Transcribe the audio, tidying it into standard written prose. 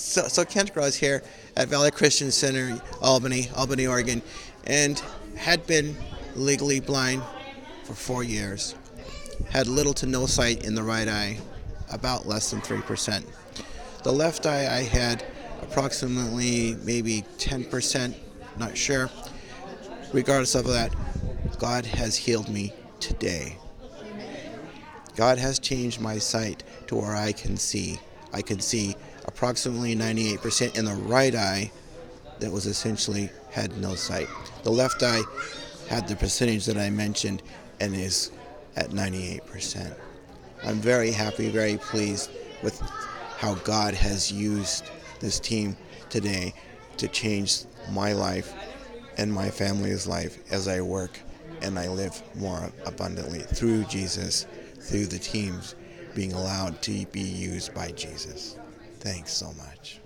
So Kent Gross here at Valley Christian Center, Albany, Oregon, and had been legally blind for 4 years. Had little to no sight in the right eye, about less than 3%. The left eye I had approximately maybe 10%, not sure. Regardless of that, God has healed me today. God has changed my sight to where I can see. I can see approximately 98% in the right eye that was essentially had no sight. The left eye had the percentage that I mentioned and is at 98%. I'm very happy, very pleased with how God has used this team today to change my life and my family's life as I work and I live more abundantly through Jesus, through the teams being allowed to be used by Jesus. Thanks so much.